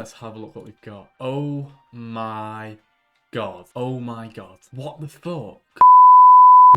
let's have a look what we've got. Oh my god. Oh my god. What the fuck?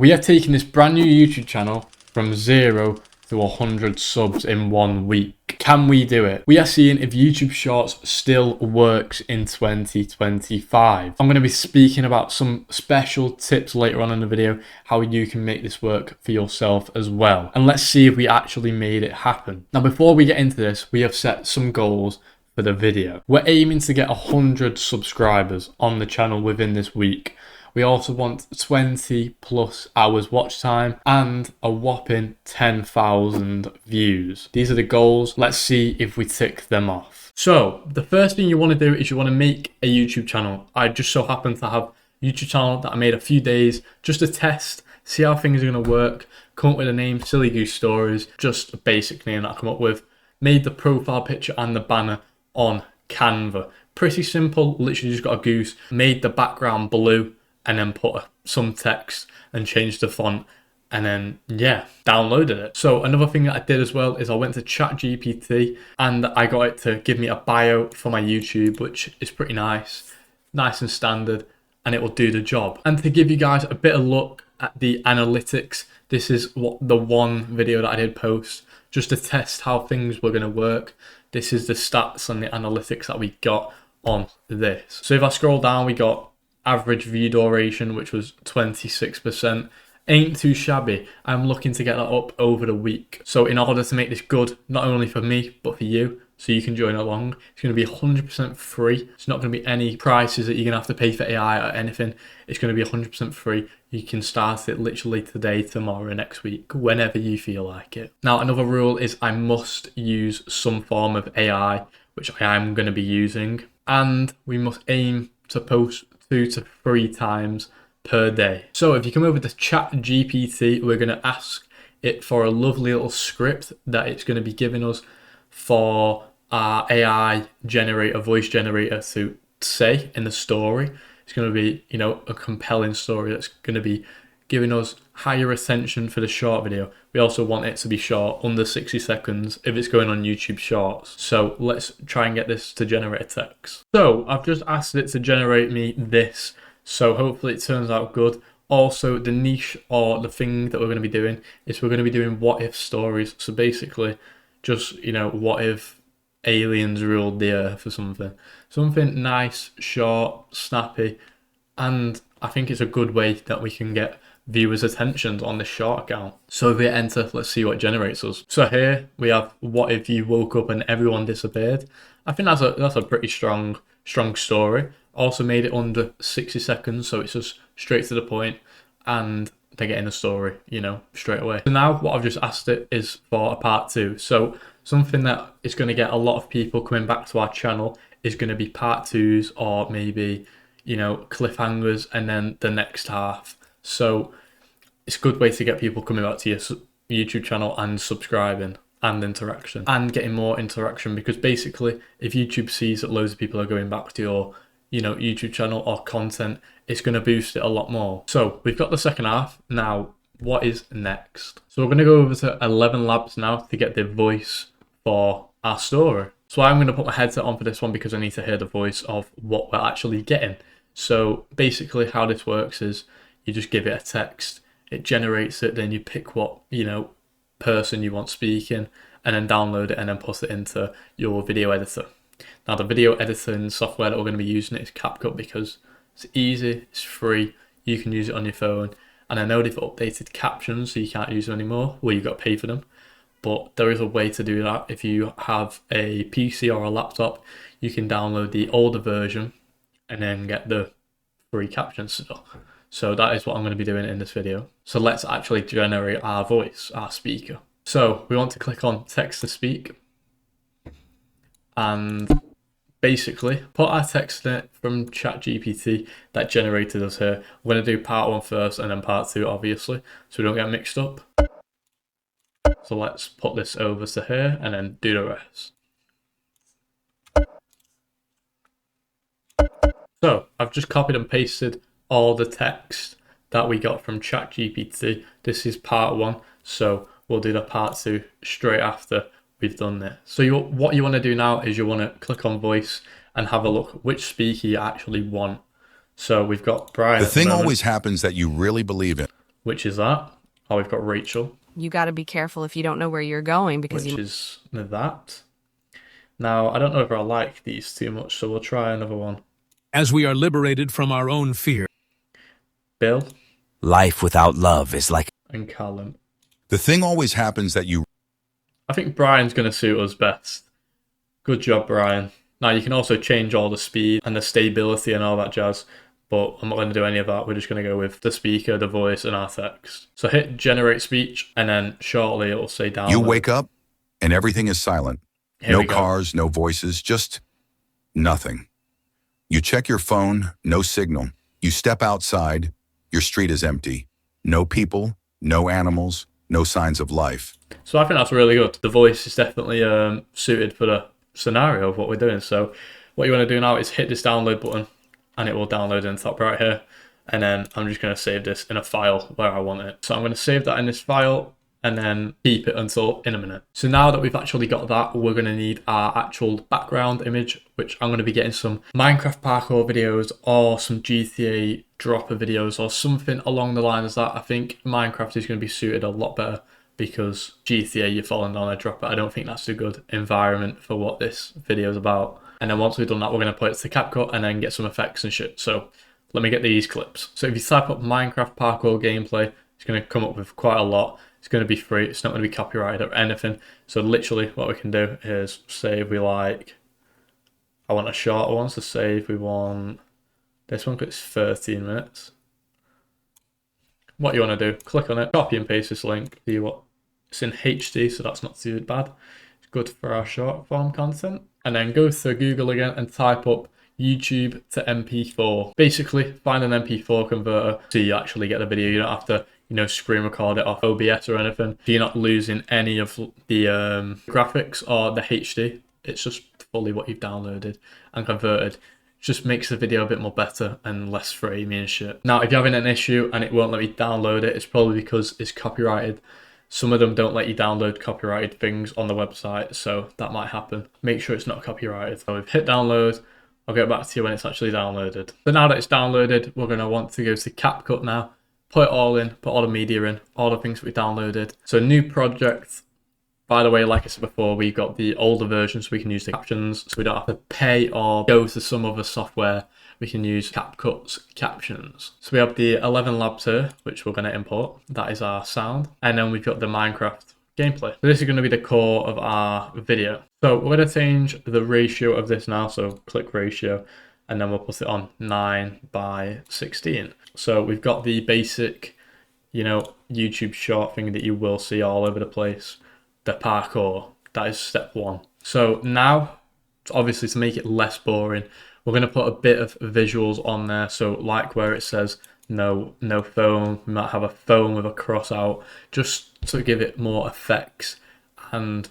We are taking this brand new YouTube channel from 0 to 100 subs in 1 week. Can we do it? We are seeing if YouTube Shorts still works in 2025. I'm going to be speaking about some special tips later on in the video, how you can make this work for yourself as well. And let's see if we actually made it happen. Now, before we get into this, we have set some goals for the video. We're aiming to get 100 subscribers on the channel within this week. We also want 20 plus hours watch time and a whopping 10,000 views. These are the goals. Let's see if we tick them off. So the first thing you want to do is you want to make a YouTube channel. I just so happen to have a YouTube channel that I made a few days just to test, see how things are going to work, come up with a name, Silly Goose Stories, just a basic name that I come up with. Made the profile picture and the banner on Canva. Pretty simple, literally just got a goose, made the background blue, and then put some text and changed the font, and then yeah, downloaded it. So another thing that I did as well is I went to ChatGPT and I got it to give me a bio for my YouTube, which is pretty nice and standard, and it will do the job. And to give you guys a bit of look at the analytics, this is what the one video that I did post just to test how things were going to work. This is the stats and the analytics that we got on this. So if I scroll down, we got average view duration, which was 26%. Ain't too shabby. I'm looking to get that up over the week. So in order to make this good, not only for me, but for you, so you can join along, it's going to be 100% free. It's not going to be any prices that you're going to have to pay for AI or anything. It's going to be 100% free. You can start it literally today, tomorrow, next week, whenever you feel like it. Now, another rule is I must use some form of AI, which I am going to be using. And we must aim to post 2 to 3 times per day. So if you come over to ChatGPT, we're going to ask it for a lovely little script that it's going to be giving us for our AI generator, voice generator to say in the story. It's going to be, a compelling story that's going to be giving us higher attention for the short video. We also want it to be short, under 60 seconds if it's going on YouTube Shorts. So let's try and get this to generate a text. So I've just asked it to generate me this. So hopefully it turns out good. Also, the niche or the thing that we're going to be doing is we're going to be doing what if stories. So basically just, what if aliens ruled the earth or something. Something nice, short, snappy. And I think it's a good way that we can get viewers' attention on this short account. So if we enter, let's see what generates us. So here we have what if you woke up and everyone disappeared. I think that's a pretty strong story. Also made it under 60 seconds, so it's just straight to the point and they're getting a story, straight away. So now what I've just asked it is for a part 2. So something that is going to get a lot of people coming back to our channel is going to be part 2s or maybe, cliffhangers and then the next half. So it's a good way to get people coming back to your YouTube channel and subscribing and interaction and getting more interaction, because basically if YouTube sees that loads of people are going back to your YouTube channel or content, it's going to boost it a lot more. So we've got the second half. Now what is next? So we're going to go over to 11 Labs now to get the voice for our story. So I'm going to put my headset on for this one because I need to hear the voice of what we're actually getting. So basically how this works is you just give it a text, it generates it, then you pick what, person you want speaking, and then download it and then put it into your video editor. Now the video editing software that we're going to be using is CAPCUT because it's easy, it's free, you can use it on your phone. And I know they've updated captions so you can't use them anymore, well, you've got to pay for them. But there is a way to do that. If you have a PC or a laptop, you can download the older version and then get the free captions stuff. So that is what I'm going to be doing in this video. So let's actually generate our voice, our speaker. So we want to click on text to speak and basically put our text in it from ChatGPT that generated us here. We're going to do part 1 first and then part 2 obviously, so we don't get mixed up. So let's put this over to here and then do the rest. So I've just copied and pasted all the text that we got from ChatGPT. This is part 1, so we'll do the part 2 straight after we've done this. So what you want to do now is you want to click on voice and have a look which speaker you actually want. So we've got Brian. The thing always happens that you really believe in. Which is that. Oh, we've got Rachel. You got to be careful if you don't know where you're going because which is that. Now, I don't know if I like these too much, so we'll try another one. As we are liberated from our own fear. Bill. Life without love is like... And Callum. The thing always happens that you... I think Brian's going to suit us best. Good job, Brian. Now, you can also change all the speed and the stability and all that jazz, but I'm not going to do any of that. We're just going to go with the speaker, the voice, and our text. So hit generate speech, and then shortly it'll say download. You wake up, and everything is silent. No cars, no voices, just nothing. You check your phone, no signal. You step outside, your street is empty. No people, no animals, no signs of life. So I think that's really good. The voice is definitely suited for the scenario of what we're doing. So what you want to do now is hit this download button, and it will download in the top right here. And then I'm just going to save this in a file where I want it. So I'm going to save that in this file and then keep it until in a minute. So now that we've actually got that, we're going to need our actual background image, which I'm going to be getting some Minecraft parkour videos or some GTA dropper videos or something along the lines of that. I think Minecraft is going to be suited a lot better because GTA, you're falling down a dropper. I don't think that's a good environment for what this video is about. And then once we've done that, we're going to put it to CapCut and then get some effects and shit. So let me get these clips. So if you type up Minecraft parkour gameplay, it's going to come up with quite a lot. It's going to be free. It's not going to be copyrighted or anything. So literally what we can do is say if we like, I want a shorter one. So say if we want this one, because it's 13 minutes. What you want to do, click on it, copy and paste this link. See what it's in HD, so that's not too bad. It's good for our short form content. And then go to Google again and type up YouTube to MP4. Basically, find an MP4 converter so you actually get the video. You don't have to, screen record it off OBS or anything. You're not losing any of the graphics or the HD. It's just fully what you've downloaded and converted. It just makes the video a bit more better and less framey and shit. Now, if you're having an issue and it won't let me download it, it's probably because it's copyrighted. Some of them don't let you download copyrighted things on the website, so that might happen. Make sure it's not copyrighted. So we've hit download. I'll get back to you when it's actually downloaded. So now that it's downloaded, we're going to want to go to CapCut now. Put it all in, put all the media in, all the things we downloaded. So new project. By the way, like I said before, we got the older version so we can use the captions. So we don't have to pay or go to some other software. We can use CapCut's captions. So we have the 11 labs here, which we're going to import. That is our sound. And then we've got the Minecraft gameplay. So this is going to be the core of our video. So we're going to change the ratio of this now. So click ratio, and then we'll put it on 9:16. So we've got the basic, YouTube short thing that you will see all over the place. The parkour, that is step one. So now, obviously to make it less boring, we're going to put a bit of visuals on there. So like where it says no phone, we might have a phone with a cross out, just to give it more effects and,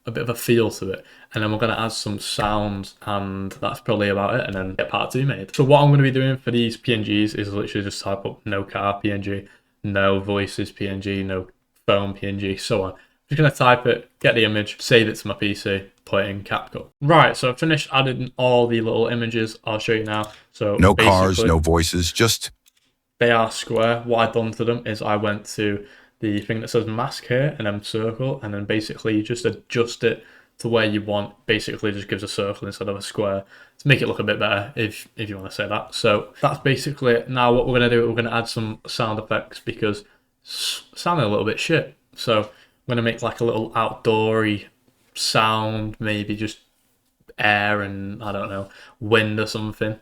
a bit of a feel to it. And then we're going to add some sounds, and that's probably about it, and then get part 2 made. So what I'm going to be doing for these PNGs is literally just type up no car PNG, no voices PNG, no phone PNG, so on. I'm just going to type it, get the image, save it to my PC, put it in CapCut. Right, so I've finished adding all the little images. I'll show you now. So no cars, no voices, just... They are square. What I've done to them is I went to the thing that says mask here and then circle, and then basically you just adjust it to where you want. Basically just gives a circle instead of a square to make it look a bit better, if you want to say that. So that's basically it. Now what we're going to do, we're going to add some sound effects because it's sounding a little bit shit. So I'm going to make like a little outdoory sound, maybe just air and I don't know, wind or something.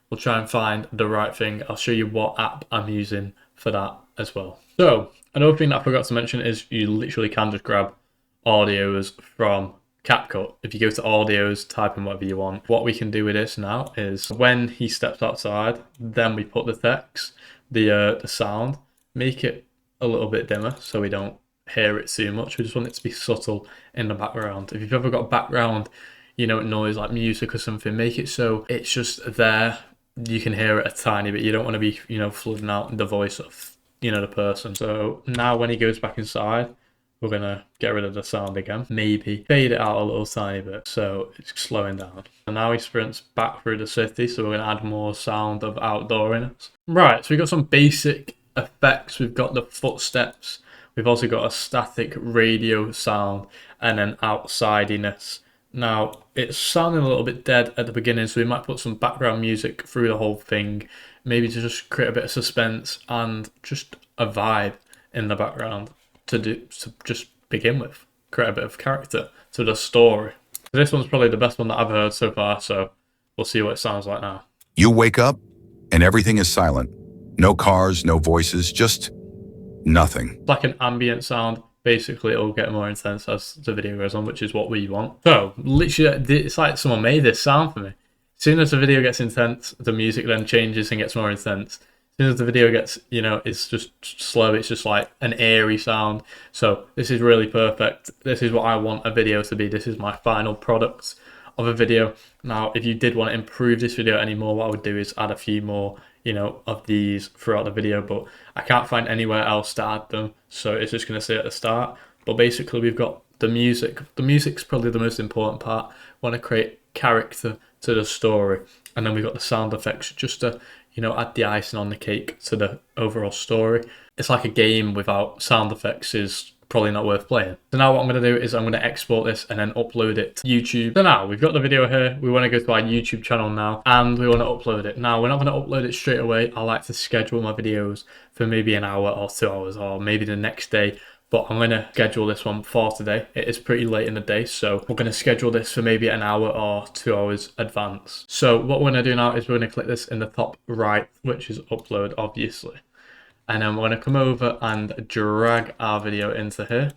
We'll try and find the right thing. I'll show you what app I'm using for that as well. So another thing that I forgot to mention is you literally can just grab audios from CapCut. If you go to audios, type in whatever you want. What we can do with this now is when he steps outside, then we put the text, the sound, make it a little bit dimmer so we don't hear it too much. We just want it to be subtle in the background. If you've ever got background, noise like music or something, make it so it's just there. You can hear it a tiny bit. You don't want to be, flooding out the voice of, the person. So now when he goes back inside, We're going to get rid of the sound again. Maybe fade it out a little tiny bit so it's slowing down. And now he sprints back through the city, so we're going to add more sound of outdooriness. Right, so we've got some basic effects. We've got the footsteps. We've also got a static radio sound and then outsidiness. Now, it's sounding a little bit dead at the beginning, so we might put some background music through the whole thing, maybe to just create a bit of suspense and just a vibe in the background to just begin with, create a bit of character to the story. This one's probably the best one that I've heard so far, so we'll see what it sounds like now. You wake up and everything is silent. No cars, no voices, just nothing. Like an ambient sound. Basically, it'll get more intense as the video goes on, which is what we want. So, literally, it's like someone made this sound for me. As soon as the video gets intense, the music then changes and gets more intense. As soon as the video gets, you know, it's just slow, it's just like an airy sound. So this is really perfect. This is what I want a video to be. This is my final product of a video. Now, if you did want to improve this video anymore, what I would do is add a few more, you know, of these throughout the video, but I can't find anywhere else to add them, so it's just going to say at the start. But basically, we've got the music. The music's probably the most important part. We want to create character to the story, and then we've got the sound effects just to, you know, add the icing on the cake to the overall story. It's like a game without sound effects is probably not worth playing. So now what I'm going to do is I'm going to export this and then upload it to YouTube. So now we've got the video here. We want to go to our YouTube channel now and we want to upload it. Now we're not going to upload it straight away. I like to schedule my videos for maybe an hour or 2 hours or maybe the next day. But I'm going to schedule this one for today. It is pretty late in the day, so we're going to schedule this for maybe an hour or 2 hours advance. So what we're going to do now is we're going to click this in the top right, which is upload, obviously. And then we're going to come over and drag our video into here.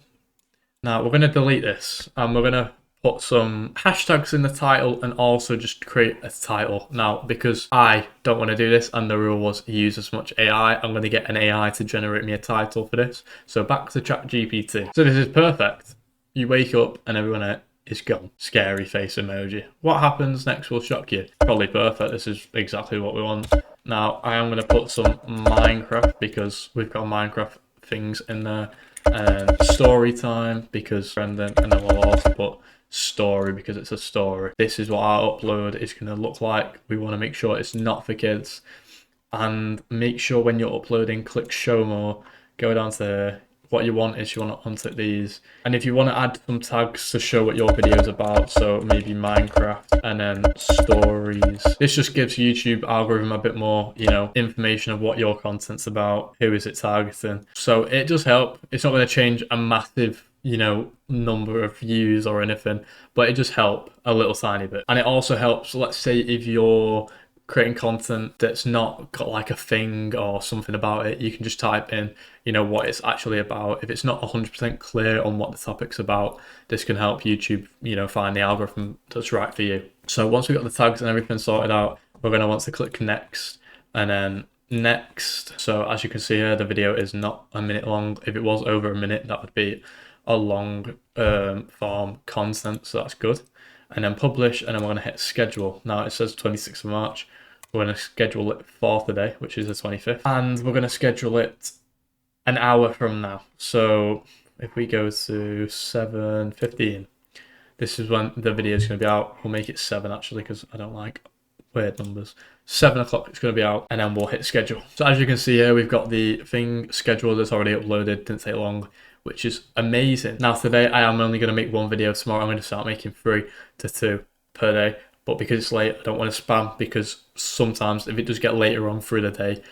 Now we're going to delete this and we're going to put some hashtags in the title and also just create a title. Now, because I don't want to do this and the rule was use as much AI, I'm going to get an AI to generate me a title for this. So back to ChatGPT. So this is perfect. You wake up and everyone is gone. Scary face emoji. What happens next will shock you. Probably perfect. This is exactly what we want. Now, I am going to put some Minecraft because we've got Minecraft things in there. And story time because, and then we'll also put story because it's a story. This is what our upload is going to look like. We want to make sure it's not for kids. And make sure when you're uploading, click show more. Go down to what you want is you want to untick these. And if you want to add some tags to show what your video is about, so maybe Minecraft and then stories. This just gives YouTube algorithm a bit more, you know, information of what your content's about, who is it targeting. So it does help. It's not going to change a massive, you know, number of views or anything, but it just helps a little tiny bit. And it also helps, let's say if you're creating content that's not got like a thing or something about it, you can just type in, you know, what it's actually about. If it's not 100% clear on what the topic's about, this can help YouTube, you know, find the algorithm that's right for you. So once we've got the tags and everything sorted out, we're going to want to click next and then next. So as you can see here, the video is not a minute long. If it was over a minute, that would be a long form content, so that's good. And then publish, and then we're going to hit schedule. Now it says 26th of March. We're going to schedule it for today, which is the 25th. And we're going to schedule it an hour from now. So if we go to 7:15, this is when the video is going to be out. We'll make it 7 actually, because I don't like weird numbers. 7 o'clock it's going to be out, and then we'll hit schedule. So as you can see here, we've got the thing scheduled that's already uploaded. Didn't take long, which is amazing. Now today I am only going to make 1 video. Tomorrow I'm going to start making 3 to 2 per day. But because it's late, I don't want to spam, because sometimes if it does get later on through the day,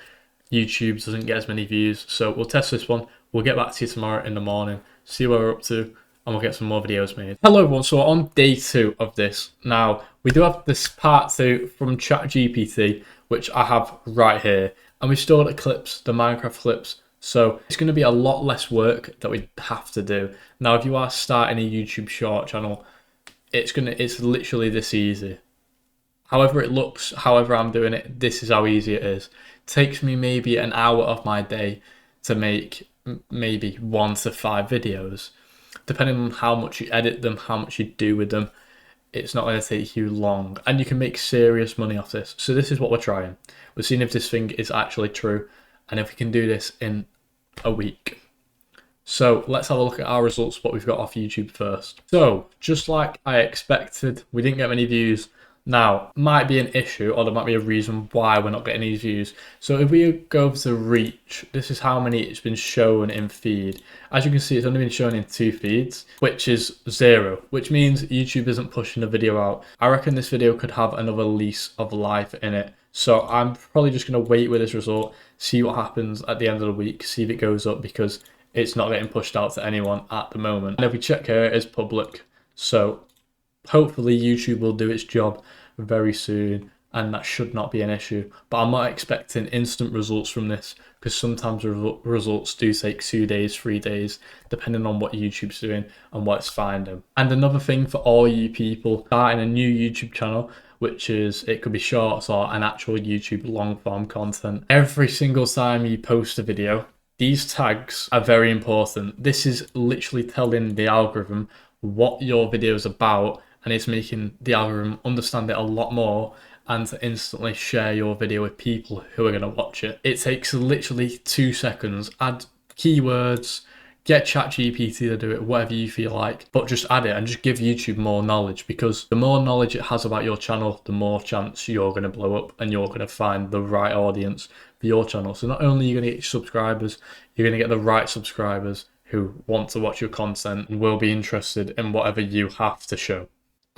YouTube doesn't get as many views. So we'll test this one. We'll get back to you tomorrow in the morning, see where we're up to, and we'll get some more videos made. Hello everyone, so we're on day 2 of this. Now, we do have this part 2 from ChatGPT, which I have right here. And we stored the clips, the Minecraft clips. So it's going to be a lot less work that we have to do. Now, if you are starting a YouTube short channel, it's literally this easy. However it looks, however I'm doing it, this is how easy it is. It takes me maybe an hour of my day to make maybe 1 to 5 videos. Depending on how much you edit them, how much you do with them, it's not going to take you long. And you can make serious money off this. So this is what we're trying. We're seeing if this thing is actually true and if we can do this in a week. So let's have a look at our results, what we've got off YouTube first. So just like I expected, we didn't get many views. Now, might be an issue, or there might be a reason why we're not getting these views. So if we go over to reach, this is how many it's been shown in feed. As you can see, it's only been shown in 2 feeds, which is 0, which means YouTube isn't pushing the video out. I reckon this video could have another lease of life in it. So I'm probably just going to wait with this result, see what happens at the end of the week, see if it goes up, because it's not getting pushed out to anyone at the moment. And if we check here, it's public. So hopefully YouTube will do its job very soon, and that should not be an issue. But I'm not expecting instant results from this, because sometimes results do take 2 days, 3 days, depending on what YouTube's doing and what it's finding. And another thing for all you people starting a new YouTube channel, which is, it could be shorts or an actual YouTube long form content. Every single time you post a video, these tags are very important. This is literally telling the algorithm what your video is about, and it's making the algorithm understand it a lot more and to instantly share your video with people who are going to watch it. It takes literally 2 seconds. Add keywords, get ChatGPT to do it, whatever you feel like, but just add it and just give YouTube more knowledge, because the more knowledge it has about your channel, the more chance you're going to blow up and you're going to find the right audience for your channel. So not only are you going to get your subscribers, you're going to get the right subscribers who want to watch your content and will be interested in whatever you have to show.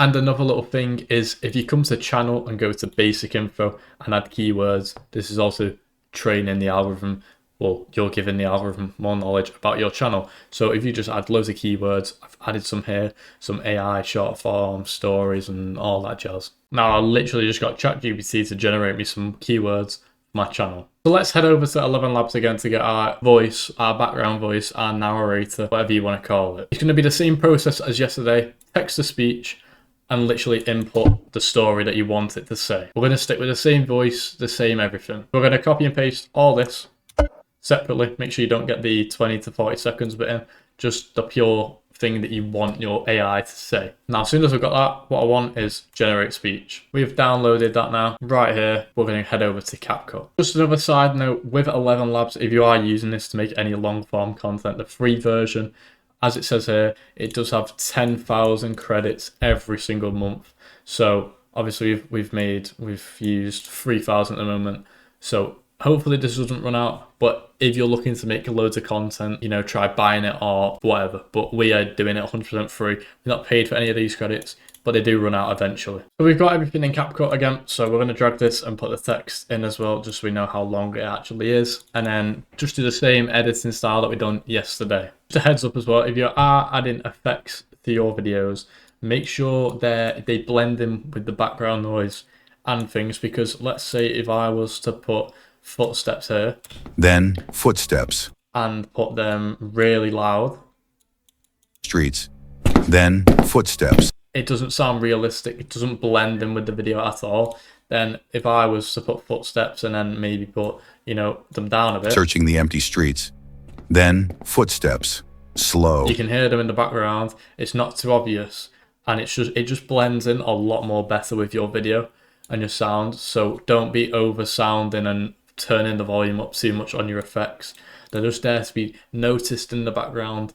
And another little thing is, if you come to channel and go to basic info and add keywords, this is also training the algorithm. Well, you're giving the algorithm more knowledge about your channel. So if you just add loads of keywords, I've added some here, some AI, short form, stories and all that jazz. Now I literally just got ChatGPT to generate me some keywords for my channel. So let's head over to 11 Labs again to get our voice, our background voice, our narrator, whatever you want to call it. It's going to be the same process as yesterday, text to speech, and literally input the story that you want it to say. We're going to stick with the same voice, the same everything. We're going to copy and paste all this separately. Make sure you don't get the 20 to 40 seconds bit in, just the pure thing that you want your AI to say. Now, as soon as we've got that, what I want is generate speech. We've downloaded that now. Right here, we're going to head over to CAPCUT. Just another side note, with 11 Labs, if you are using this to make any long form content, the free version, as it says here, it does have 10,000 credits every single month. So obviously we've used 3,000 at the moment. So hopefully this doesn't run out. But if you're looking to make loads of content, you know, try buying it or whatever. But we are doing it 100% free. We're not paid for any of these credits, but they do run out eventually. So we've got everything in CapCut again. So we're going to drag this and put the text in as well, just so we know how long it actually is. And then just do the same editing style that we done yesterday. Just a heads up as well, if you are adding effects to your videos, make sure they blend in with the background noise and things, because let's say if I was to put footsteps here. Then footsteps. And put them really loud. Streets. Then footsteps. It doesn't sound realistic. It doesn't blend in with the video at all. Then if I was to put footsteps and then maybe put, you know, them down a bit. Searching the empty streets. Then footsteps. Slow. You can hear them in the background. It's not too obvious. And it just blends in a lot more better with your video and your sound. So don't be over sounding and turning the volume up too much on your effects. They're just there to be noticed in the background,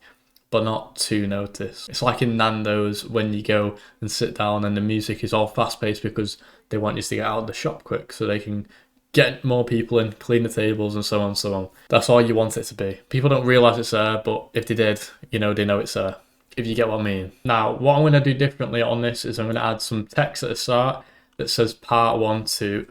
but not too noticed. It's like in Nando's when you go and sit down and the music is all fast paced because they want you to get out of the shop quick so they can get more people in, clean the tables and so on and so on. That's all you want it to be. People don't realise it's there, but if they did, you know, they know it's there, if you get what I mean. Now, what I'm going to do differently on this is I'm going to add some text at the start that says part 2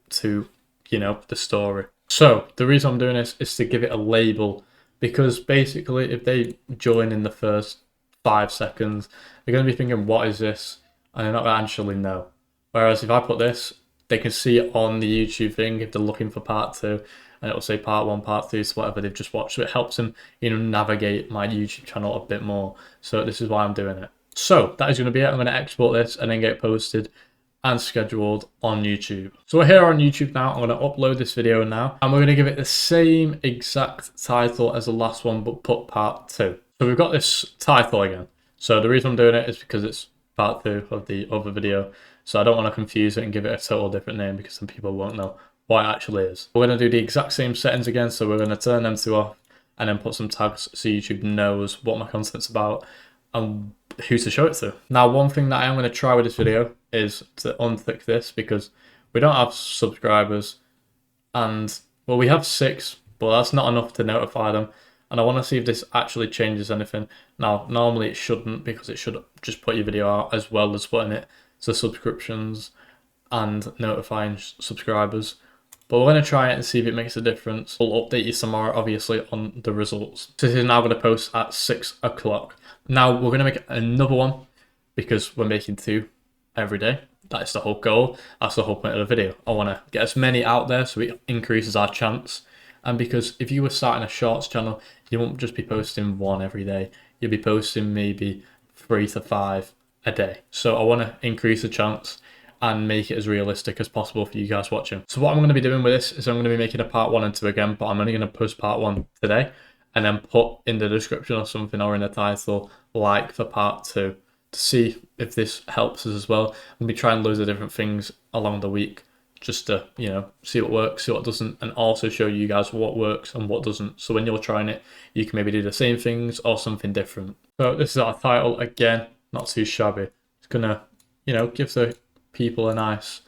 to, you know, the story. So the reason I'm doing this is to give it a label, because basically if they join in the first 5 seconds, they're going to be thinking, what is this? And they're not going to actually know. Whereas if I put this, they can see it on the YouTube thing if they're looking for part 2, and it'll say part 1, part 2, so whatever they've just watched. So it helps them, you know, navigate my YouTube channel a bit more. So this is why I'm doing it. So that is going to be it. I'm going to export this and then get it posted and scheduled on YouTube. So we're here on YouTube now. I'm going to upload this video now, and we're going to give it the same exact title as the last one, but put part 2. So we've got this title again. So the reason I'm doing it is because it's part 2 of the other video. So I don't want to confuse it and give it a total different name, because some people won't know what it actually is. We're going to do the exact same settings again. So we're going to turn them 2 off, and then put some tags so YouTube knows what my content's about and who to show it to. Now, one thing that I am going to try with this video is to untick this, because we don't have subscribers, and well, we have 6, but that's not enough to notify them. And I want to see if this actually changes anything. Now, normally it shouldn't, because it should just put your video out as well as putting it to subscriptions and notifying subscribers. But we're going to try it and see if it makes a difference. We'll update you tomorrow, obviously, on the results. So this is now going to post at 6 o'clock. Now, we're going to make another one, because we're making 2 every day. That's the whole goal. That's the whole point of the video. I want to get as many out there so it increases our chance. And because if you were starting a shorts channel, you won't just be posting 1 every day. You'll be posting maybe 3 to 5 a day. So I want to increase the chance and make it as realistic as possible for you guys watching. So what I'm going to be doing with this is I'm going to be making a part 1 and 2 again, but I'm only going to post part 1 today, and then put in the description or something, or in the title, like for part 2, to see if this helps us as well. I'll be trying loads of different things along the week, just to, you know, see what works, see what doesn't, and also show you guys what works and what doesn't. So when you're trying it, you can maybe do the same things or something different. So this is our title again, not too shabby. It's gonna, you know, give the people a nice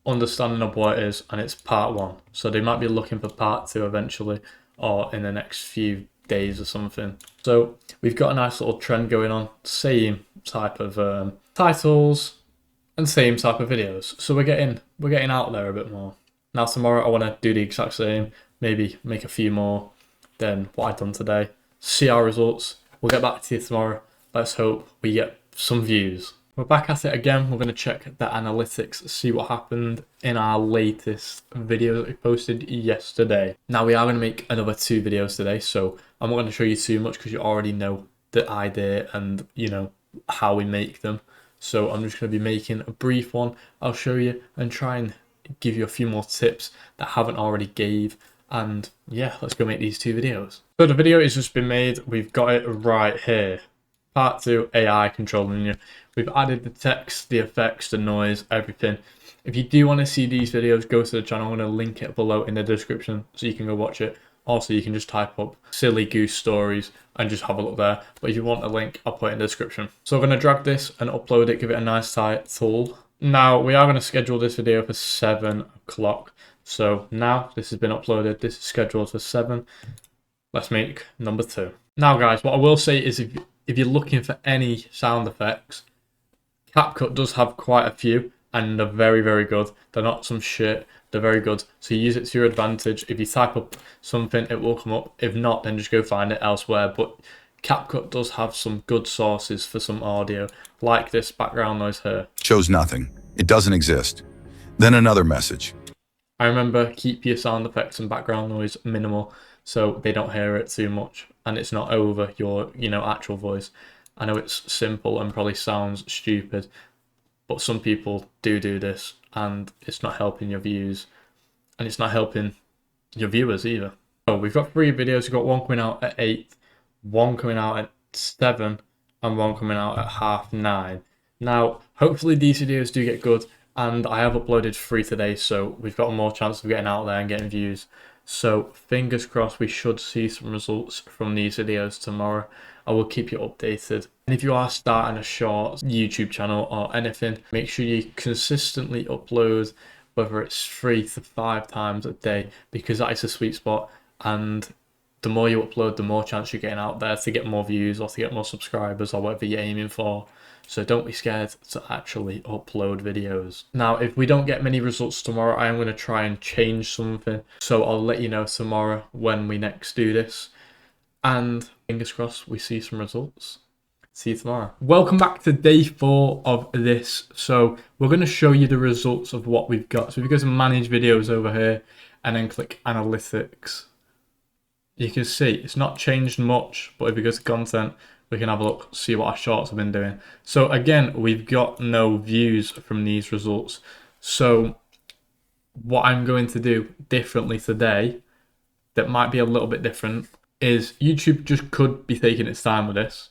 understanding of what it is, and it's part 1. So they might be looking for part 2 eventually, or in the next few days or something. So we've got a nice little trend going on, same type of titles and same type of videos. So we're getting out there a bit more. Now tomorrow I want to do the exact same, maybe make a few more than what I've done today. See our results. We'll get back to you tomorrow. Let's hope we get some views. We're back at it again. We're going to check the analytics, see what happened in our latest video that we posted yesterday. Now we are going to make another 2 videos today, so I'm not going to show you too much because you already know the idea and, you know, how we make them. So I'm just going to be making a brief one. I'll show you and try and give you a few more tips that I haven't already gave. And yeah, let's go make these 2 videos. So the video has just been made. We've got it right here. Part 2, AI controlling you. We've added the text, the effects, the noise, everything. If you do want to see these videos, go to the channel. I'm going to link it below in the description so you can go watch it. Also, you can just type up silly goose stories and just have a look there. But if you want a link, I'll put it in the description. So I'm going to drag this and upload it, give it a nice title. Now, we are going to schedule this video for 7 o'clock. So now this has been uploaded. This is scheduled for 7. Let's make number 2. Now, guys, what I will say is if you're looking for any sound effects, CAPCUT does have quite a few, and they're very, very good. They're not some shit. They're very good. So you use it to your advantage. If you type up something, it will come up. If not, then just go find it elsewhere. But CAPCUT does have some good sources for some audio, like this background noise here. Shows nothing. It doesn't exist. Then another message. I remember, keep your sound effects and background noise minimal so they don't hear it too much and it's not over your, you know, actual voice. I know it's simple and probably sounds stupid, but some people do this and it's not helping your views and it's not helping your viewers either. So we've got 3 videos. We've got one coming out at 8, one coming out at 7, and one coming out at 9:30. Now, hopefully these videos do get good, and I have uploaded 3 today, so we've got more chance of getting out there and getting views. So fingers crossed we should see some results from these videos tomorrow. I will keep you updated. And if you are starting a short YouTube channel or anything, make sure you consistently upload, whether it's 3 to 5 times a day, because that is a sweet spot. And the more you upload, the more chance you're getting out there to get more views or to get more subscribers or whatever you're aiming for. So don't be scared to actually upload videos. Now, if we don't get many results tomorrow, I am going to try and change something. So I'll let you know tomorrow when we next do this. And fingers crossed we see some results. See you tomorrow. Welcome back to day 4 of this. So we're going to show you the results of what we've got. So if you go to manage videos over here and then click analytics, you can see it's not changed much, but if you go to content, we can have a look, see what our shorts have been doing. So again, we've got no views from these results. So what I'm going to do differently today, that might be a little bit different, is YouTube just could be taking its time with this,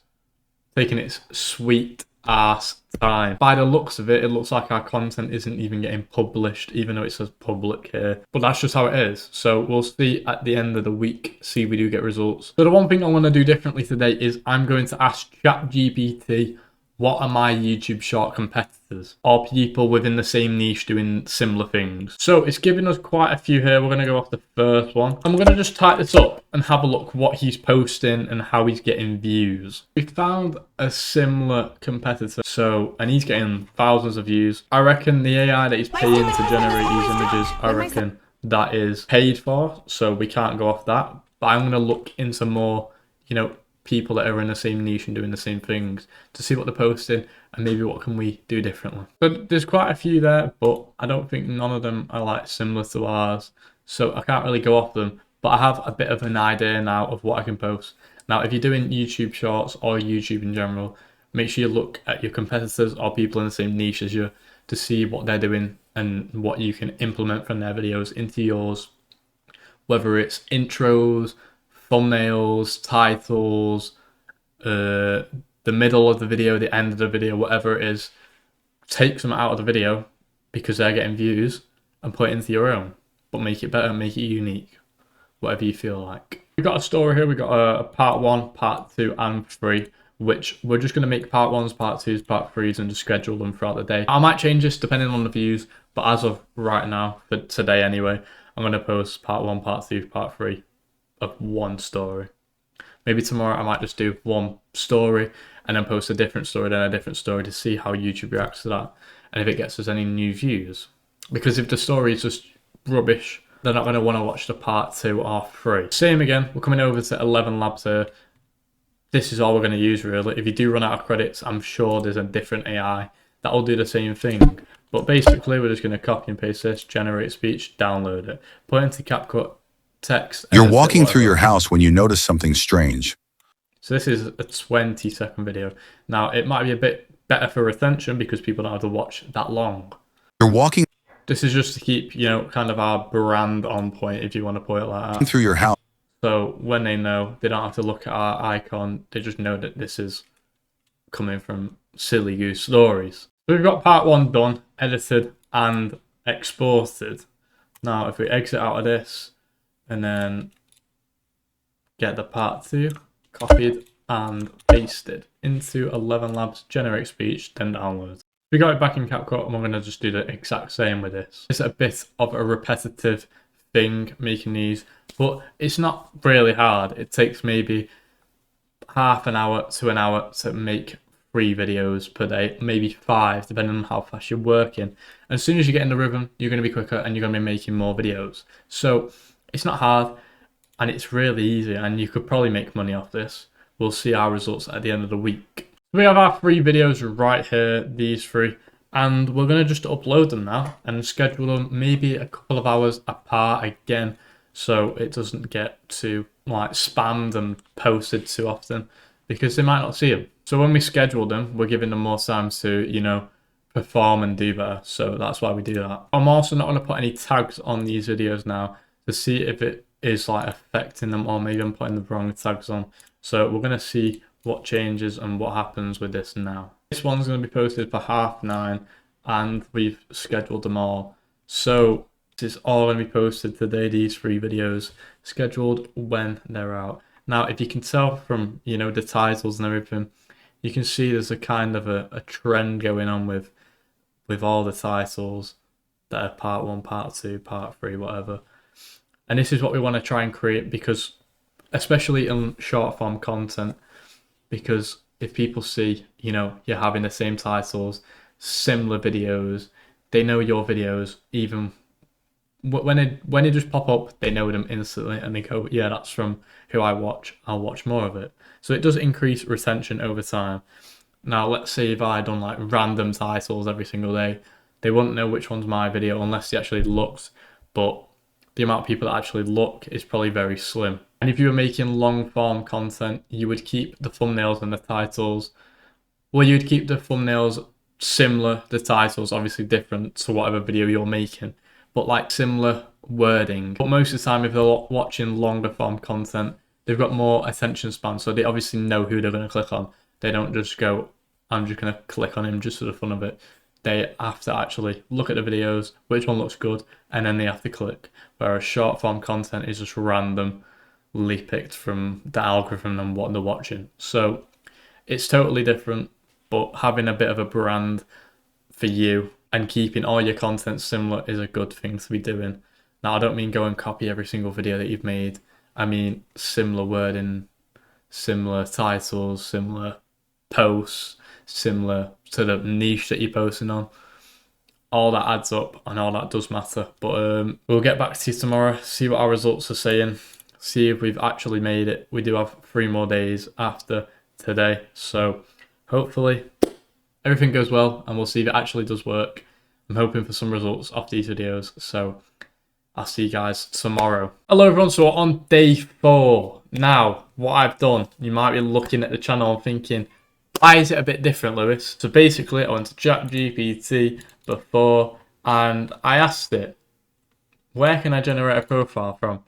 taking its sweet ass time. By the looks of it, it looks like our content isn't even getting published, even though it says public here. But that's just how it is. So we'll see at the end of the week, see if we do get results. So the one thing I'm going to do differently today is I'm going to ask ChatGPT, what are my YouTube short competitors, or people within the same niche doing similar things? So it's giving us quite a few here. We're going to go off the first one. And we're going to just type this up and have a look what he's posting and how he's getting views. We found a similar competitor. So, and he's getting thousands of views. I reckon the AI that he's paying to generate these images, I reckon that is paid for. So we can't go off that. But I'm going to look into more, you know, people that are in the same niche and doing the same things to see what they're posting and maybe what can we do differently. But there's quite a few there, but I don't think none of them are like similar to ours, so I can't really go off them. But I have a bit of an idea now of what I can post. Now if you're doing YouTube shorts or YouTube in general, make sure you look at your competitors or people in the same niche as you to see what they're doing and what you can implement from their videos into yours, whether it's intros, thumbnails, titles, the middle of the video, the end of the video, whatever it is. Take some out of the video because they're getting views and put it into your own, but make it better, make it unique, whatever you feel like. We've got a story here. We've got a part 1, part 2 and 3, which we're just going to make part 1s, part 2s, part 3s and just schedule them throughout the day. I might change this depending on the views, but as of right now, for today anyway, I'm going to post part 1, part 2, part 3 of one story. Maybe tomorrow I might just do one story and then post a different story, then a different story to see how YouTube reacts to that and if it gets us any new views. Because if the story is just rubbish, they're not going to want to watch the part 2 or 3. Same again, we're coming over to 11 labs here. This is all we're going to use really. If you do run out of credits, I'm sure there's a different AI that will do the same thing. But basically we're just going to copy and paste this, generate speech, download it, put it into CAPCUT, text. You're walking through your house when you notice something strange. So this is a 20-second video. Now it might be a bit better for retention because people don't have to watch that long. You're walking This is just to keep, you know, kind of our brand on point, if you want to put it like that. through your house. So when they know, they don't have to look at our icon. They just know that this is coming from Silly Goose Stories. So we've got part 1 done, edited and exported. Now if we exit out of this and then get the part 2 copied and pasted into 11 labs, generate speech, then download. We got it back in CAPCUT and we're going to just do the exact same with this. It's a bit of a repetitive thing making these, but it's not really hard. It takes maybe half an hour to an hour to make 3 videos per day, maybe 5, depending on how fast you're working. And as soon as you get in the rhythm, you're going to be quicker and you're going to be making more videos. So it's not hard and it's really easy and you could probably make money off this. We'll see our results at the end of the week. We have our 3 videos right here, these 3, and we're going to just upload them now and schedule them maybe a couple of hours apart again so it doesn't get too like spammed and posted too often because they might not see them. So when we schedule them, we're giving them more time to, you know, perform and do better. So that's why we do that. I'm also not going to put any tags on these videos now to see if it is like affecting them or maybe I'm putting the wrong tags on. So we're going to see what changes and what happens with this now. This one's going to be posted for 9:30 and we've scheduled them all. So this is all going to be posted today, these 3 videos, scheduled when they're out. Now, if you can tell from, you know, the titles and everything, you can see there's a kind of a trend going on with all the titles that are part 1, part 2, part 3, whatever. And this is what we want to try and create because, especially in short form content, because if people see, you know, you're having the same titles, similar videos, they know your videos even when they just pop up, they know them instantly and they go, yeah, that's from who I watch, I'll watch more of it. So it does increase retention over time. Now, let's say if I done like random titles every single day, they wouldn't know which one's my video unless they actually looked, but the amount of people that actually look is probably very slim. And if you were making long form content, you would keep the thumbnails and the titles, well, you'd keep the thumbnails similar, the titles obviously different to whatever video you're making, but like similar wording. But most of the time, if they're watching longer form content, they've got more attention span, so they obviously know who they're going to click on. They don't just go I'm just going to click on him just for the fun of it. They have to actually look at the videos, which one looks good, and then they have to click. Whereas short form content is just randomly picked from the algorithm and what they're watching. So it's totally different, but having a bit of a brand for you and keeping all your content similar is a good thing to be doing. Now, I don't mean go and copy every single video that you've made. I mean similar wording, similar titles, similar posts, similar to the niche that you're posting on. All that adds up and all that does matter. But we'll get back to you tomorrow, see what our results are saying, see if we've actually made it. We do have 3 more days after today. So hopefully everything goes well and we'll see if it actually does work. I'm hoping for some results off these videos. So I'll see you guys tomorrow. Hello everyone, so we're on day 4. Now, what I've done, you might be looking at the channel and thinking, why is it a bit different, Lewis? So basically, I went to ChatGPT before and I asked it, where can I generate a profile from?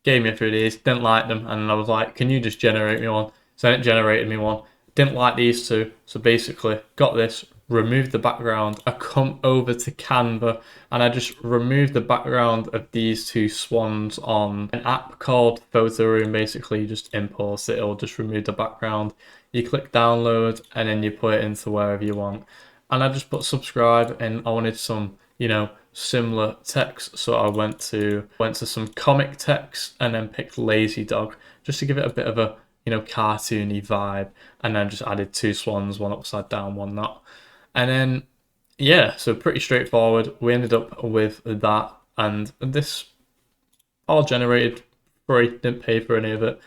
Gave me a few of these, didn't like them, and I was like, can you just generate me one? So then it generated me one. Didn't like these two, so basically got this, removed the background. I come over to Canva and I just removed the background of these 2 swans on an app called Photo Room. Basically, you just import it, it'll just remove the background. You click download and then you put it into wherever you want. And I just put subscribe, and I wanted some, you know, similar text, so I went to some comic text and then picked Lazy Dog just to give it a bit of a, you know, cartoony vibe, and then just added 2 swans, one upside down, one not. And then yeah, so pretty straightforward. We ended up with that, and this all generated free, didn't pay for any of it,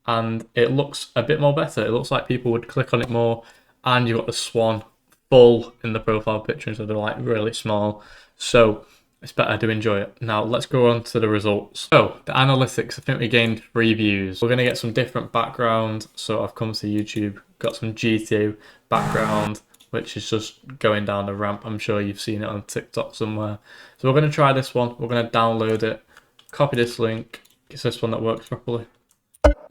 and it looks a bit more better. It looks like people would click on it more, and you've got the swan full in the profile picture instead of like really small. So it's better to enjoy it. Now let's go on to the results. So the analytics, I think we gained 3 views. We're going to get some different background. So I've come to YouTube, got some GTA background, which is just going down the ramp. I'm sure you've seen it on TikTok somewhere. So we're going to try this one. We're going to download it, copy this link. It's this one that works properly.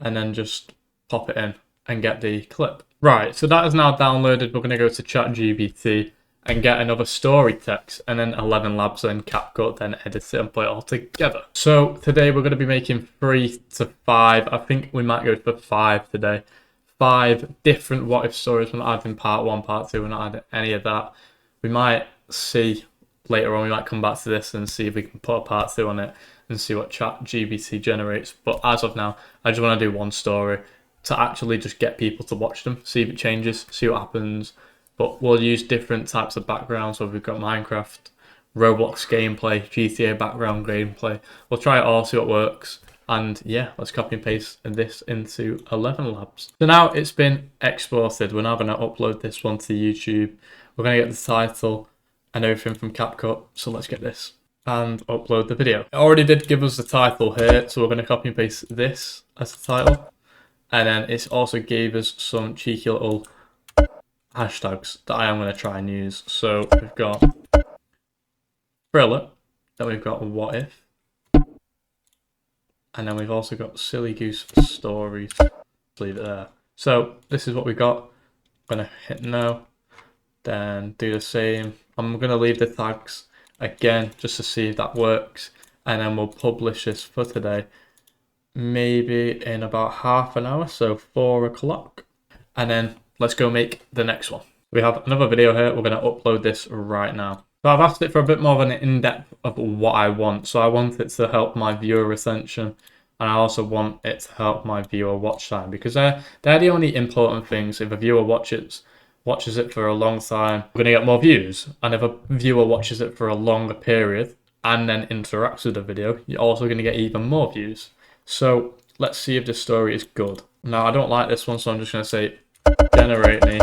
And then just pop it in and get the clip. Right, so that is now downloaded. We're going to go to ChatGPT and get another story text, and then 11 labs and CAPCUT, then edit it and put it all together. So today we're going to be making 3 to 5. I think we might go for 5 today. 5 different what if stories. We're not adding part 1, part 2. We're not adding any of that. We might see later on. We might come back to this and see if we can put a part 2 on it and see what ChatGPT generates. But as of now, I just want to do 1 story to actually just get people to watch them, see if it changes, see what happens. But we'll use different types of backgrounds. So we've got Minecraft, Roblox gameplay, GTA background gameplay. We'll try it all, see what works. And yeah, let's copy and paste this into 11 labs. So now it's been exported. We're now going to upload this one to YouTube. We're going to get the title and everything from CapCut. So let's get this and upload the video. It already did give us the title here. So we're going to copy and paste this as the title. And then it's also gave us some cheeky little hashtags that I am going to try and use. So we've got thriller, then we've got what if, and then we've also got silly goose stories. Leave it there. So this is what we got. I'm going to hit no, then do the same. I'm going to leave the tags again just to see if that works, and then we'll publish this for today. Maybe in about half an hour, so 4 o'clock. And then let's go make the next one. We have another video here. We're going to upload this right now. So I've asked it for a bit more of an in-depth of what I want. So I want it to help my viewer retention, and I also want it to help my viewer watch time, because they're the only important things. If a viewer watches it for a long time, we're going to get more views. And if a viewer watches it for a longer period and then interacts with the video, you're also going to get even more views. So let's see if this story is good. Now, I don't like this one, so I'm just going to say, generate me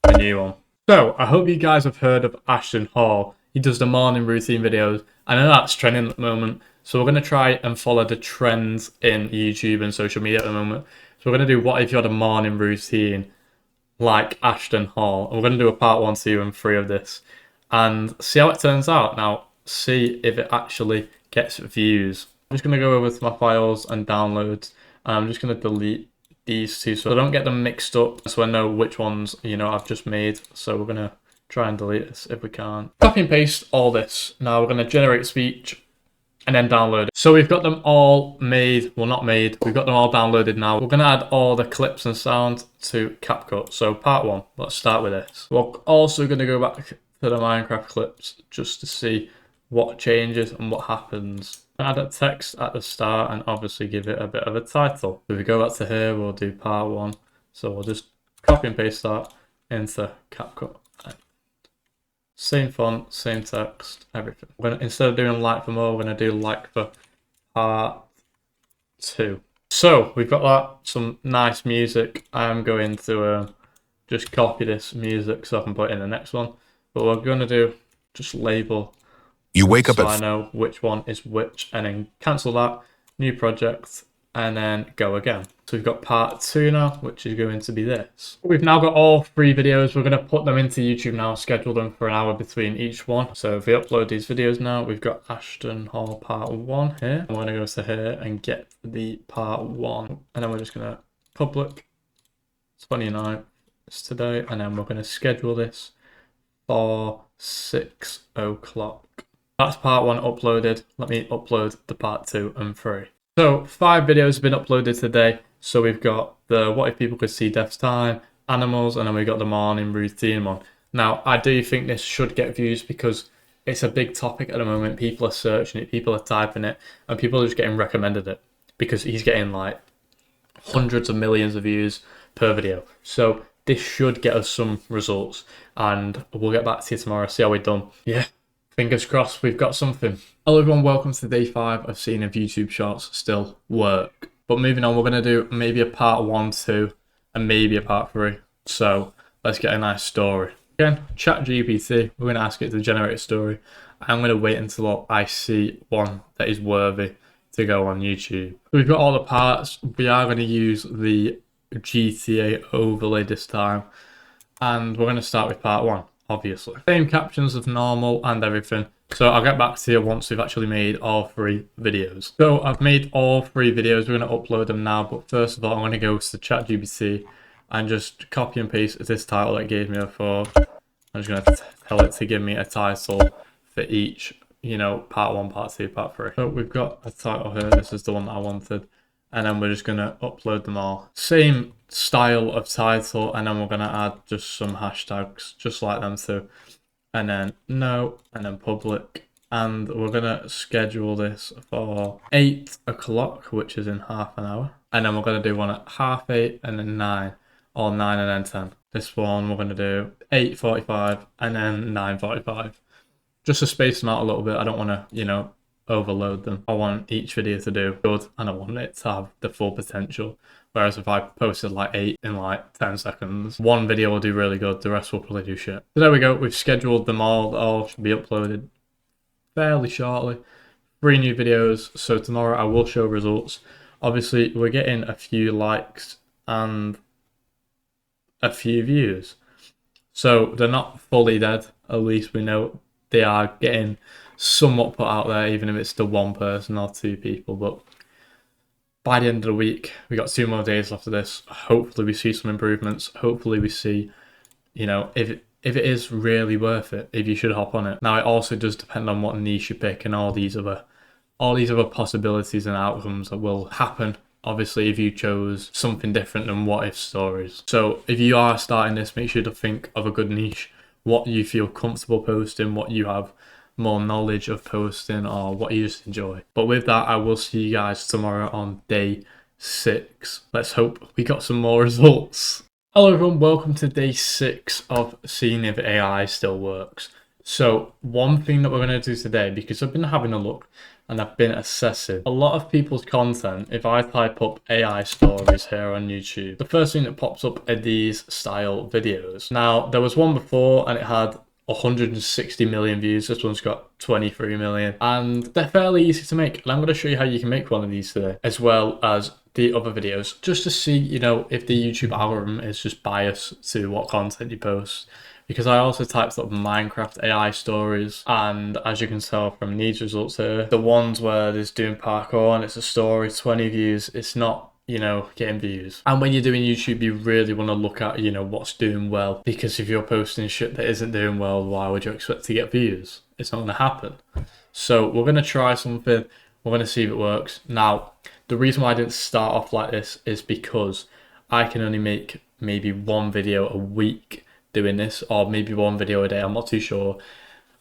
a new one. So I hope you guys have heard of Ashton Hall. He does the morning routine videos. I know that's trending at the moment. So we're going to try and follow the trends in YouTube and social media at the moment. So we're going to do what if you had a morning routine like Ashton Hall. And we're going to do a part 1, 2, and 3 of this. And see how it turns out. Now, see if it actually gets views. I'm just going to go over to my files and downloads, and I'm just going to delete these two so I don't get them mixed up, so I know which ones, you know, I've just made. So we're gonna try and delete this if we can. Copy and paste all this. Now we're gonna generate speech and then download it. So we've got them all made, well not made, we've got them all downloaded now. We're gonna add all the clips and sound to CapCut. So part one, let's start with this. We're also gonna go back to the Minecraft clips just to see what changes and what happens. Add a text at the start and obviously give it a bit of a title. If we go back to here, we'll do part one. So we'll just copy and paste that into CapCut. Same font, same text, everything. We're gonna, instead of doing like for more, we're gonna do like for part two. So we've got that, some nice music. I'm going to just copy this music so I can put it in the next one. But we're gonna do just label. You wake up so at I know which one is which, and then cancel that, new project, and then go again. So we've got part two now, which is going to be this. We've now got all 3 videos. We're going to put them into YouTube now, schedule them for an hour between each one. So if we upload these videos now, we've got Ashton Hall part 1 here. I'm going to go to here and get the part 1. And then we're just going to public 29th today. And then we're going to schedule this for 6 o'clock. That's part 1 uploaded. Let me upload the part 2 and 3. So 5 videos have been uploaded today. So we've got the what if people could see Death's time, animals, and then we got the morning routine one. Now I do think this should get views because it's a big topic at the moment. People are searching it, people are typing it, and people are just getting recommended it because he's getting like hundreds of millions of views per video. So this should get us some results, and we'll get back to you tomorrow, see how we've done. Yeah. Fingers crossed we've got something. Hello everyone, welcome to day 5 of seeing if YouTube Shorts still work. But moving on, we're going to do maybe a part 1, 2, and maybe a part 3. So let's get a nice story. Again, ChatGPT, we're going to ask it to generate a story. I'm going to wait until I see one that is worthy to go on YouTube. So we've got all the parts. We are going to use the GTA overlay this time. And we're going to start with part 1. Obviously. Same captions as normal and everything. So I'll get back to you once we've actually made all 3 videos. So I've made all 3 videos. We're going to upload them now. But first of all, I'm going to go to ChatGPT and just copy and paste this title that it gave me before. I'm just going to tell it to give me a title for each, you know, part 1, part 2, part 3. So we've got a title here. This is the one that I wanted. And then we're just going to upload them all. Same style of title, and then we're going to add just some hashtags just like them too. And then no, and then public. And we're going to schedule this for 8 o'clock, which is in half an hour. And then we're going to do one at 8:30 and then 9, or 9 and then 10. This one we're going to do 8:45 and then 9:45. Just to space them out a little bit. I don't want to, you know, overload them. I want each video to do good and I want it to have the full potential. Whereas if I posted like 8 in like 10 seconds, one video will do really good, the rest will probably do shit. So there we go, we've scheduled them all. They all should be uploaded fairly shortly. 3 new videos, so tomorrow I will show results. Obviously we're getting a few likes and a few views. So they're not fully dead, at least we know they are getting somewhat put out there, even if it's to 1 person or 2 people. But by the end of the week, we got 2 more days after this. Hopefully we see some improvements. Hopefully we see, you know, if it is really worth it, if you should hop on it. Now it also does depend on what niche you pick and all these other possibilities and outcomes that will happen. Obviously, if you chose something different than what if stories. So if you are starting this, make sure to think of a good niche, what you feel comfortable posting, what you have more knowledge of posting, or what you just enjoy. But with that, I will see you guys tomorrow on day 6. Let's hope we got some more results. Hello everyone, welcome to day 6 of seeing if AI still works. So one thing that we're going to do today, because I've been having a look and I've been assessing a lot of people's content. If I type up AI stories here on YouTube, the first thing that pops up are these style videos. Now there was one before and it had 160 million views. This one's got 23 million, and they're fairly easy to make. And I'm going to show you how you can make one of these today, as well as the other videos, just to see, you know, if the YouTube algorithm is just biased to what content you post. Because I also typed up Minecraft AI stories, and as you can tell from these results here, the ones where there's doing parkour and it's a story, 20 views, it's not you know, getting views. And when you're doing YouTube, you really want to look at, you know, what's doing well, because if you're posting shit that isn't doing well, why would you expect to get views? It's not going to happen. So we're going to try something. We're going to see if it works. Now, the reason why I didn't start off like this is because I can only make maybe one video a week doing this, or maybe one video a day. I'm not too sure,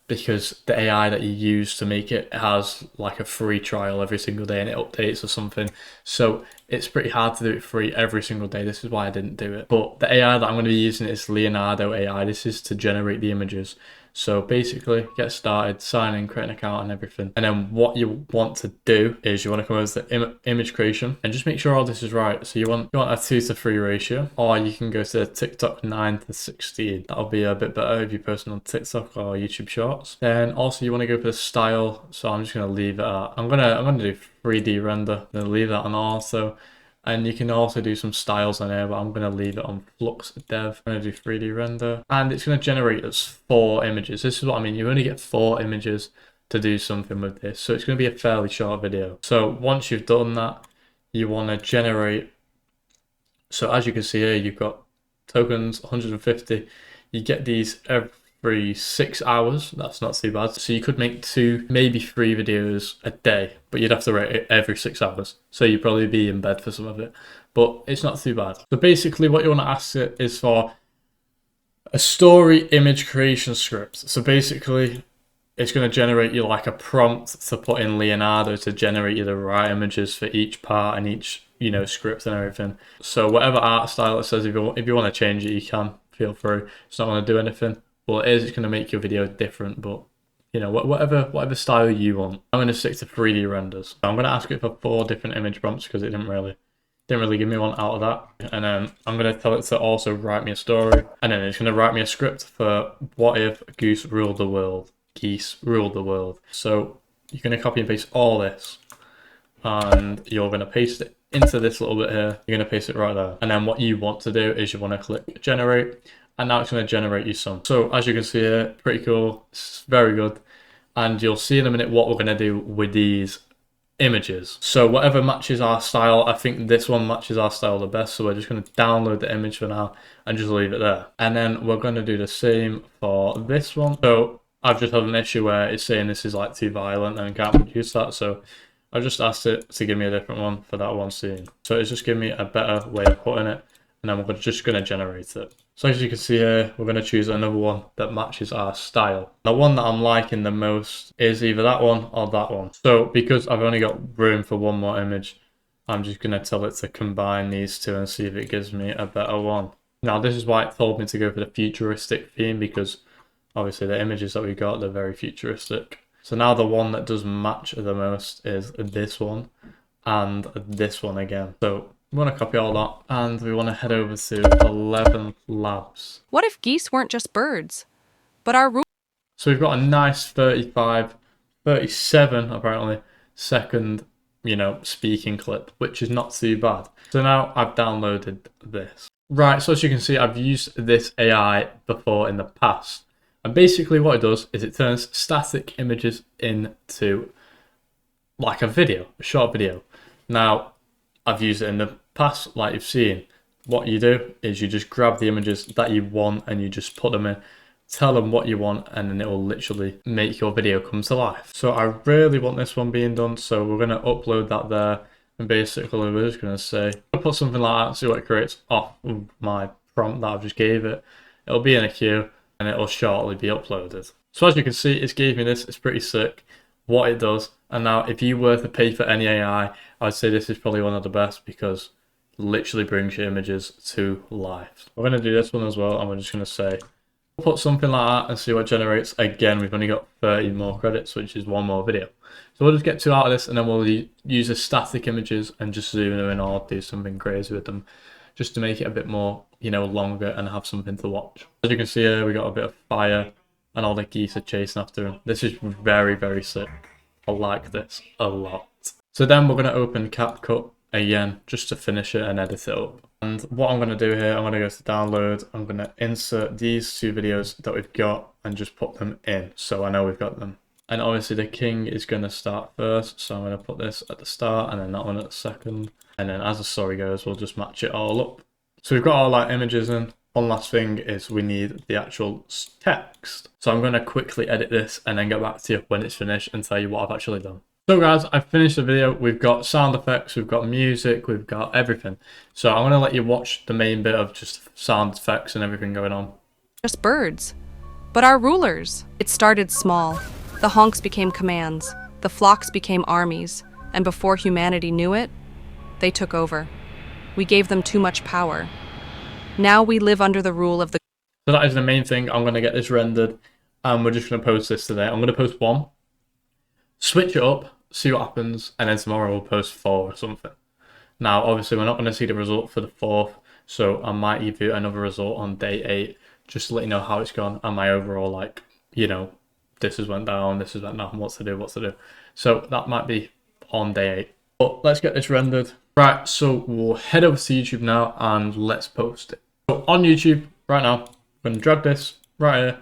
because the AI that you use to make it has like a free trial every single day and it updates or something. So it's pretty hard to do it free every single day. This is why I didn't do it. But the AI that I'm going to be using is Leonardo AI. This is to generate the images. So basically, get started, sign in, create an account and everything. And then what you want to do is you want to come over to the image creation and just make sure all this is right. So you want a 2:3 ratio, or you can go to TikTok 9:16. That'll be a bit better if you're posting on TikTok or YouTube Shorts. Then also you want to go for the style. So I'm just going to leave it at, I'm gonna do 3D render, then leave that on also. And you can also do some styles on here, but I'm going to leave it on Flux Dev. I'm going to do 3D render. And it's going to generate us 4 images. This is what I mean. You only get 4 images to do something with this. So it's going to be a fairly short video. So once you've done that, you want to generate. So as you can see here, you've got tokens, 150. You get these every 6 hours. That's not too bad. So you could make 2, maybe 3 videos a day, but you'd have to rate it every 6 hours. So you'd probably be in bed for some of it, but it's not too bad. So basically what you want to ask it is for a story image creation script. So basically it's going to generate you like a prompt to put in Leonardo to generate you the right images for each part and each, you know, script and everything. So whatever art style it says, if you want to change it, you can, feel free. It's not going to do anything. Well, it's going to make your video different, but you know, whatever style you want. I'm going to stick to 3D renders. I'm going to ask it for 4 different image prompts because it didn't really give me one out of that. And then I'm going to tell it to also write me a story, and then it's going to write me a script for what if Goose ruled the world. Geese ruled the world. So you're going to copy and paste all this, and you're going to paste it into this little bit here. You're going to paste it right there. And then what you want to do is you want to click generate. And now it's going to generate you some. So as you can see here, pretty cool. It's very good. And you'll see in a minute what we're going to do with these images. So whatever matches our style, I think this one matches our style the best. So we're just going to download the image for now and just leave it there. And then we're going to do the same for this one. So I've just had an issue where it's saying this is like too violent and can't produce that. So I just asked it to give me a different one for that one scene. So it's just giving me a better way of putting it. And then we're just going to generate it. So as you can see here, we're going to choose another one that matches our style. The one that I'm liking the most is either that one or that one. So because I've only got room for one more image, I'm just going to tell it to combine these two and see if it gives me a better one. Now this is why it told me to go for the futuristic theme, because obviously the images that we got, they're very futuristic. So now the one that does match the most is this one and this one again. So we want to copy all that, and we want to head over to 11 Labs. What if geese weren't just birds, but our So we've got a nice 37 apparently second, you know, speaking clip, which is not too bad. So now I've downloaded this. Right, so as you can see, I've used this AI before in the past. And basically what it does is it turns static images into like a video, a short video. Now, I've used it in the past, like you've seen. What you do is you just grab the images that you want and you just put them in, tell them what you want, and then it will literally make your video come to life. So I really want this one being done, so we're going to upload that there, and basically we're just going to say, I'll put something like that, see what it creates off my prompt that I've just gave it. It'll be in a queue and it'll shortly be uploaded. So as you can see, it's gave me this. It's pretty sick what it does. And now if you were to pay for any AI, I'd say this is probably one of the best, because it literally brings your images to life. We're going to do this one as well, and we're just going to say, put something like that and see what generates. Again, we've only got 30 more credits, which is one more video. So we'll just get 2 out of this, and then we'll use the static images and just zoom them in or do something crazy with them, just to make it a bit more, you know, longer and have something to watch. As you can see here, we got a bit of fire and all the geese are chasing after him. This is very, very sick. I like this a lot. So then we're going to open CAPCUT again, just to finish it and edit it up. And what I'm going to do here, I'm going to go to download. I'm going to insert these 2 videos that we've got and just put them in, so I know we've got them. And obviously the king is going to start first, so I'm going to put this at the start and then that one at the second. And then as the story goes, we'll just match it all up. So we've got all our images in. One last thing is we need the actual text. So I'm going to quickly edit this and then get back to you when it's finished and tell you what I've actually done. So guys, I've finished the video. We've got sound effects, we've got music, we've got everything. So I'm going to let you watch the main bit of just sound effects and everything going on. Just birds. But our rulers. It started small. The honks became commands. The flocks became armies. And before humanity knew it, they took over. We gave them too much power. Now we live under the rule of the... So that is the main thing. I'm going to get this rendered and we're just going to post this today. I'm going to post 1, switch it up, see what happens, and then tomorrow we'll post 4 or something. Now, obviously, we're not going to see the result for the 4th, so I might give you another result on day 8, just to let you know how it's gone and my overall, like, you know, this has went down, this has went down, what to do. So that might be on day 8. But let's get this rendered. Right, so we'll head over to YouTube now and let's post it. So on YouTube, right now, I'm going to drag this right here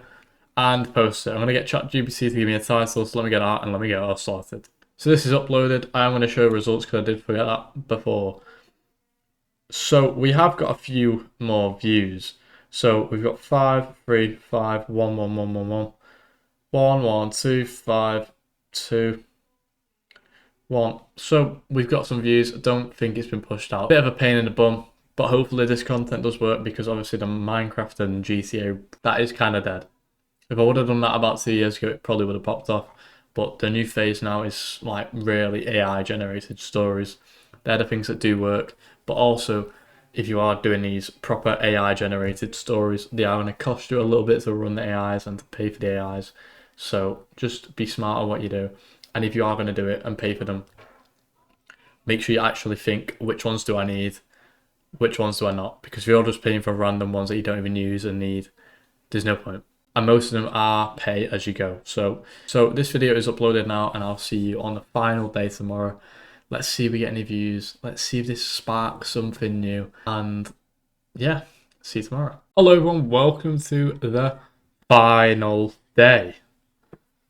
and post it. I'm going to get ChatGPT to give me a title, so let me get out and let me get it all sorted. So this is uploaded. I am going to show results because I did forget that before. So we have got a few more views. So we've got 5, 3, 5, 1, 1, 1, 1, 1, 1, 1, 2, 5, 2, 1. So we've got some views. I don't think it's been pushed out. Bit of a pain in the bum, but hopefully this content does work because obviously the Minecraft and GTA, that is kind of dead. If I would have done that about 2 years ago, it probably would have popped off. But the new phase now is like really AI generated stories. They're the things that do work. But also, if you are doing these proper AI generated stories, they are going to cost you a little bit to run the AIs and to pay for the AIs. So just be smart on what you do. And if you are going to do it and pay for them, make sure you actually think, which ones do I need? Which ones do I not? Because if you're just paying for random ones that you don't even use and need, there's no point. And most of them are pay as you go. So this video is uploaded now and I'll see you on the final day tomorrow. Let's see if we get any views. Let's see if this sparks something new. And yeah, see you tomorrow. Hello everyone, welcome to the final day.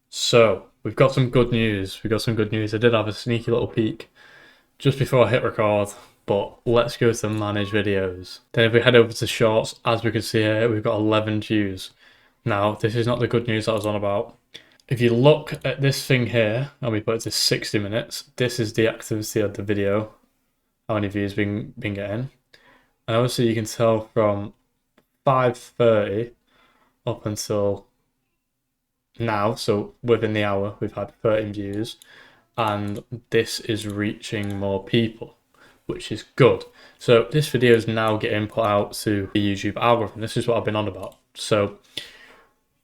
So we've got some good news. I did have a sneaky little peek just before I hit record. But let's go to manage videos. Then if we head over to shorts, as we can see here, we've got 11 views. Now, this is not the good news that I was on about. If you look at this thing here, and we put it to 60 minutes, this is the activity of the video, how many views been getting. And obviously you can tell from 5:30 up until now, so within the hour, we've had 13 views, and this is reaching more people, which is good. So this video is now getting put out to the YouTube algorithm. This is what I've been on about. So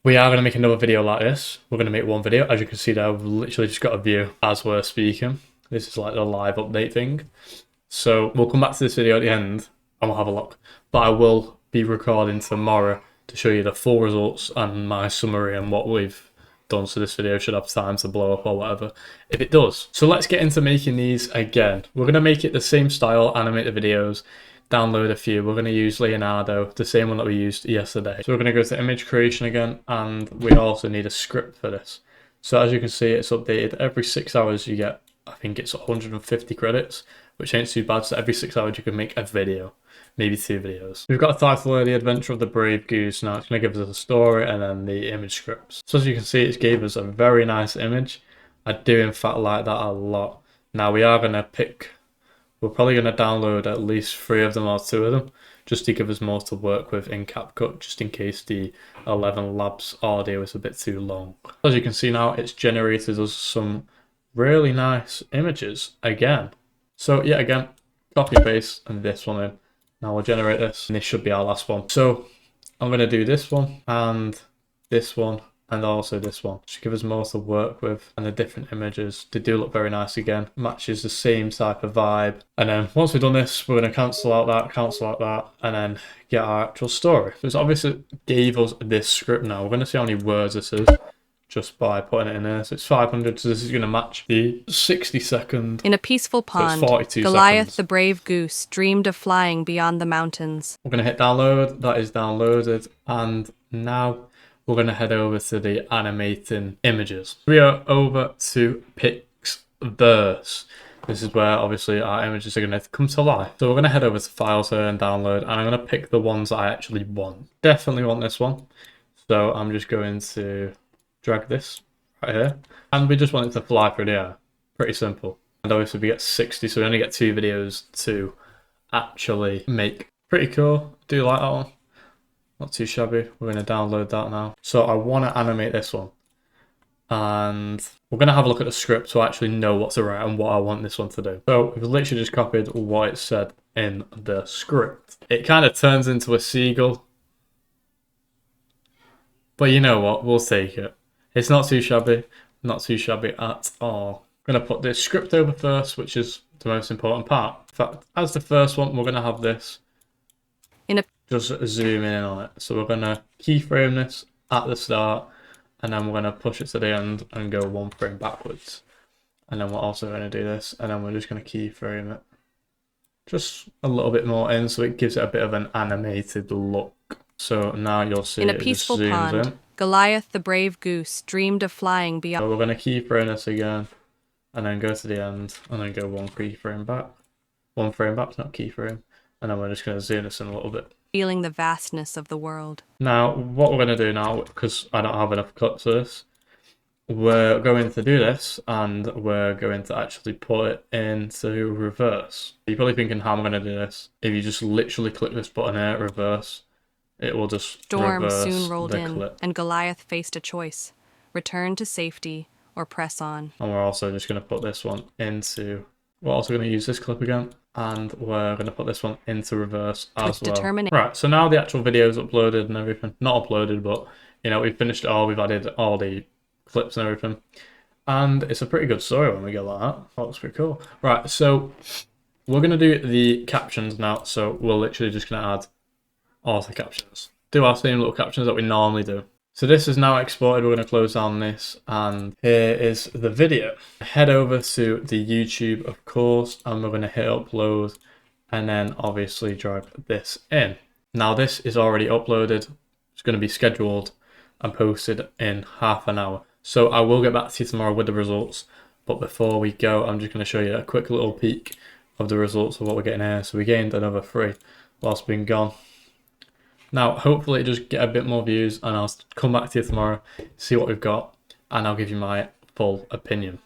we are going to make another video like this. We're going to make one video. As you can see there, I've literally just got a view as we're speaking. This is like the live update thing. So we'll come back to this video at the end and we'll have a look. But I will be recording tomorrow to show you the full results and my summary and what we've done. So this video should have time to blow up or whatever, if it does. So let's get into making these again. We're going to make it the same style, animate the videos, download a few. We're going to use Leonardo, the same one that we used yesterday. So we're going to go to image creation again, and we also need a script for this. So as you can see, it's updated every 6 hours. You get, I think it's 150 credits, which ain't too bad. So every 6 hours you can make a video, maybe 2 videos. We've got a title here, The Adventure of the Brave Goose. Now it's going to give us a story and then the image scripts. So as you can see, it gave us a very nice image. I do in fact like that a lot. Now we are going to pick, we're probably going to download at least 3 of them or 2 of them, just to give us more to work with in CapCut, just in case the 11 Labs audio is a bit too long. As you can see now, it's generated us some really nice images again. So yeah, again, copy paste and this one in. Now we'll generate this, and this should be our last one. So I'm going to do this one and this one and also this one, just give us more to work with. And the different images, they do look very nice again, matches the same type of vibe. And then once we've done this, we're going to cancel out that, and then get our actual story. So it's obviously gave us this script. Now we're going to see how many words this is just by putting it in there. So it's 500, so this is going to match the 60-second. In a peaceful pond, so 42 Goliath seconds. the brave goose dreamed of flying beyond the mountains. We're going to hit download. That is downloaded, and now we're going to head over to the animating images. We are over to PixVerse. This is where obviously our images are going to come to life. So we're going to head over to files here and download, and I'm going to pick the ones that I actually want. Definitely want this one. So I'm just going to drag this right here, and we just want it to fly through the air. Pretty simple. And obviously we get 60, so we only get 2 videos to actually make. Pretty cool. Do like that one. Not too shabby. We're going to download that now. So I want to animate this one. And we're going to have a look at the script to actually know what to write and what I want this one to do. So we've literally just copied what it said in the script. It kind of turns into a seagull. But you know what? We'll take it. It's not too shabby. Not too shabby at all. I'm going to put this script over first, which is the most important part. In fact, as the first one, we're going to have this. Just zoom in on it. So we're going to keyframe this at the start, and then we're going to push it to the end and go 1 frame backwards. And then we're also going to do this, and then we're just going to keyframe it just a little bit more in, so it gives it a bit of an animated look. So now you'll see in a it peaceful just zooms pond, in. Goliath the brave goose dreamed of flying beyond. So we're going to keyframe this again, and then go to the end, and then go 1 frame back. 1 frame back, not keyframe. And then we're just going to zoom this in a little bit. Feeling the vastness of the world. Now, what we're going to do now, because I don't have enough clips of this, we're going to do this, and we're going to actually put it into reverse. You're probably thinking, how am I going to do this? If you just literally click this button here, reverse, it will just Storm reverse soon rolled the in, clip. and Goliath faced a choice: return to safety or press on. And we're also just going to put this one into... We're also going to use this clip again, and we're going to put this one into reverse as well. Right, so now the actual video is uploaded and everything. Not uploaded, but, you know, we've finished it all. We've added all the clips and everything. And it's a pretty good story when we get like that. That looks pretty cool. Right, so we're going to do the captions now. So we're literally just going to add all the captions. Do our same little captions that we normally do. So this is now exported. We're going to close down this, and here is the video. Head over to the YouTube, of course, and we're going to hit upload, and then obviously drag this in. Now this is already uploaded. It's going to be scheduled and posted in half an hour. So I will get back to you tomorrow with the results, but before we go, I'm just going to show you a quick little peek of the results of what we're getting here. So we gained another 3 whilst being gone. Now, hopefully just get a bit more views, and I'll come back to you tomorrow, see what we've got, and I'll give you my full opinion.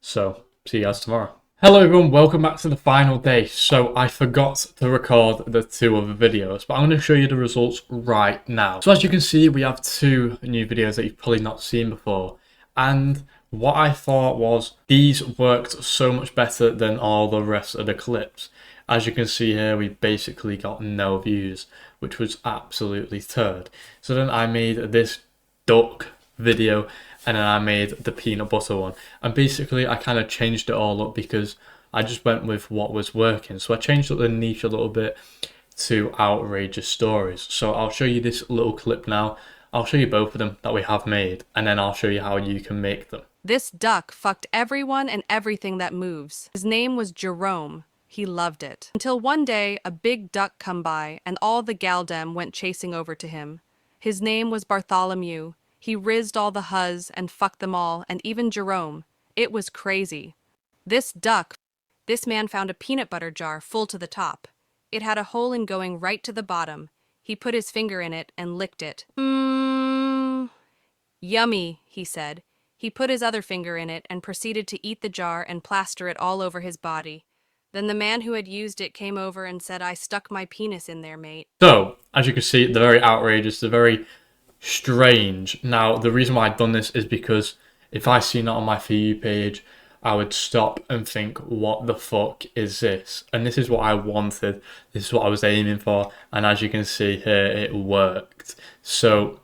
So, see you guys tomorrow. Hello everyone, welcome back to the final day. So I forgot to record the 2 other videos, but I'm going to show you the results right now. So as you can see, we have 2 new videos that you've probably not seen before. And what I thought was, these worked so much better than all the rest of the clips. As you can see here, we basically got no views, which was absolutely turd. So then I made this duck video, and then I made the peanut butter one. And basically I kind of changed it all up because I just went with what was working. So I changed up the niche a little bit to outrageous stories. So I'll show you this little clip now. I'll show you both of them that we have made, and then I'll show you how you can make them. This duck fucked everyone and everything that moves. His name was Jerome. He loved it. Until one day, a big duck come by, and all the galdem went chasing over to him. His name was Bartholomew. He rizzed all the huzz and fucked them all, and even Jerome. It was crazy. This man found a peanut butter jar full to the top. It had a hole in going right to the bottom. He put his finger in it and licked it. Yummy, he said. He put his other finger in it and proceeded to eat the jar and plaster it all over his body. Then the man who had used it came over and said, I stuck my penis in there, mate. So, as you can see, they're very outrageous, they're very strange. Now, the reason why I've done this is because if I seen it on my For You page, I would stop and think, what the fuck is this? And this is what I wanted, this is what I was aiming for, and as you can see here, it worked. So,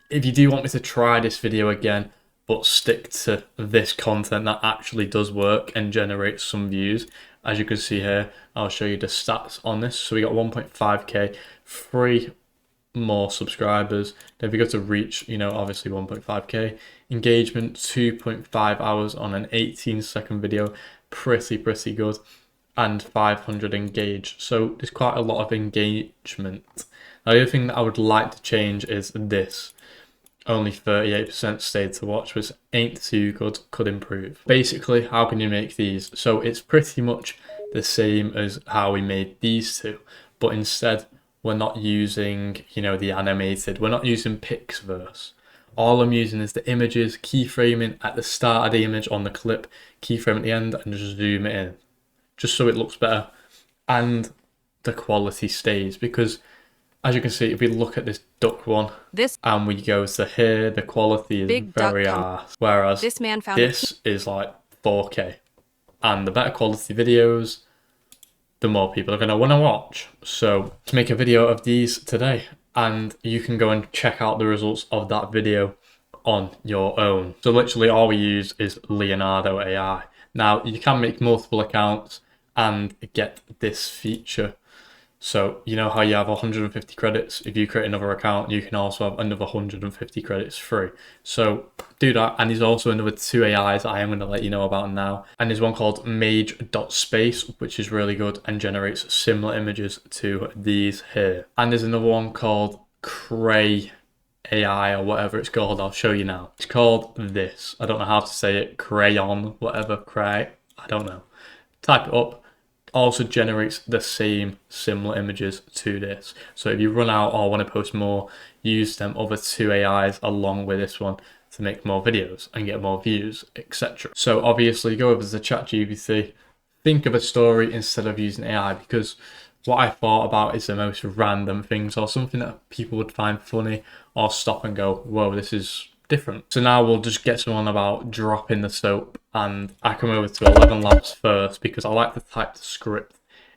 if you do want me to try this video again, but stick to this content that actually does work and generates some views, as you can see here, I'll show you the stats on this. So we got 1.5k, 3 more subscribers. Then if we go to reach, you know, obviously 1.5k. Engagement, 2.5 hours on an 18-second video. Pretty good. And 500 engaged. So there's quite a lot of engagement Now, the other thing that I would like to change is this. Only 38% stayed to watch, which ain't too good, could improve. Basically, how can you make these? So it's pretty much the same as how we made these two, but instead we're not using, you know, the animated, we're not using Pixverse. All I'm using is the images, keyframing at the start of the image on the clip, keyframe at the end, and just zoom it in, just so it looks better and the quality stays. Because as you can see, if we look at this duck one, and we go to here, the quality is very arse. Whereas this is like 4K. And the better quality videos, the more people are going to want to watch. So to make a video of these today, and you can go and check out the results of that video on your own. So literally all we use is Leonardo AI. Now you can make multiple accounts and get this feature. So you know how you have 150 credits? If you create another account, you can also have another 150 credits free. So do that. And there's also another 2 AIs I am going to let you know about now. And there's one called mage.space, which is really good and generates similar images to these here. And there's another one called Cray AI or whatever it's called. I'll show you now. It's called this. I don't know how to say it. Crayon, whatever, Cray. I don't know. Type it up. Also generates the same similar images to this. So if you run out or want to post more, use them other 2 AIs along with this one to make more videos and get more views, etc. So obviously go over to ChatGPT, think of a story instead of using AI, because what I thought about is the most random things or something that people would find funny or stop and go, whoa, this is different. So now we'll just get someone about dropping the soap, and I come over to 11 Labs first because I like to type the script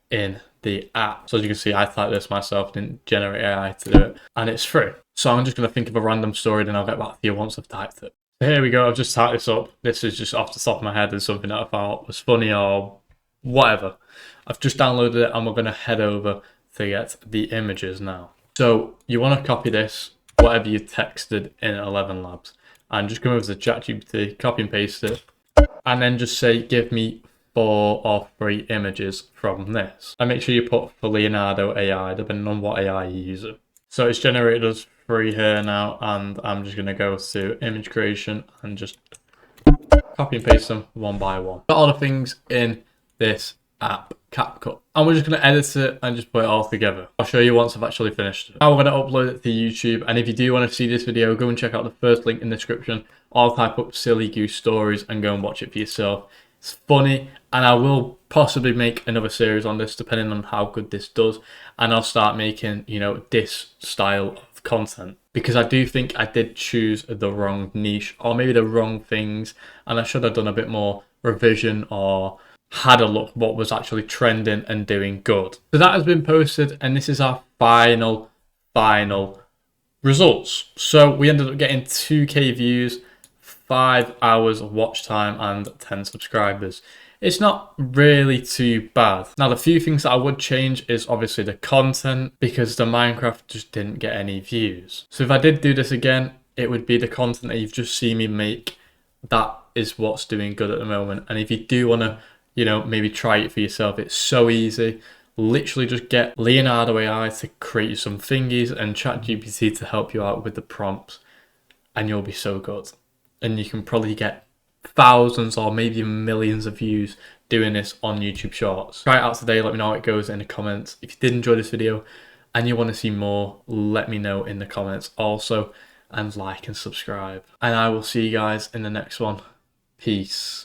in the app. So as you can see, I typed this myself, didn't generate AI to do it, and it's free. So I'm just going to think of a random story, then I'll get back to you once I've typed it. So here we go, I've just typed this up. This is just off the top of my head and something that I thought was funny or whatever. I've just downloaded it and we're going to head over to get the images now. So you want to copy this, whatever you texted in 11 Labs, and just come over to ChatGPT, copy and paste it, and then just say, give me 4 or 3 images from this. And make sure you put for Leonardo AI, depending on what AI you're using. So it's generated us 3 here now, and I'm just going to go to image creation and just copy and paste them one by one. Got all the things in this app, CAPCUT, and we're just going to edit it and just put it all together. I'll show you once I've actually finished it. Now we're going to upload it to YouTube, and if you do want to see this video, go and check out the first link in the description. I'll type up Silly Goose Stories and go and watch it for yourself. It's funny, and I will possibly make another series on this depending on how good this does, and I'll start making, you know, this style of content, because I do think I did choose the wrong niche or maybe the wrong things, and I should have done a bit more revision or had a look what was actually trending and doing good. So that has been posted, and this is our final results. So we ended up getting 2K views, 5 hours of watch time, and 10 subscribers. It's not really too bad. Now the few things that I would change is obviously the content, because the Minecraft just didn't get any views. So if I did do this again, it would be the content that you've just seen me make. That is what's doing good at the moment. And if you do want to, you know, maybe try it for yourself, it's so easy. Literally just get Leonardo AI to create you some thingies and ChatGPT to help you out with the prompts, and you'll be so good. And you can probably get thousands or maybe millions of views doing this on YouTube Shorts. Try it out today, let me know how it goes in the comments. If you did enjoy this video and you want to see more, let me know in the comments also, and like and subscribe. And I will see you guys in the next one. Peace.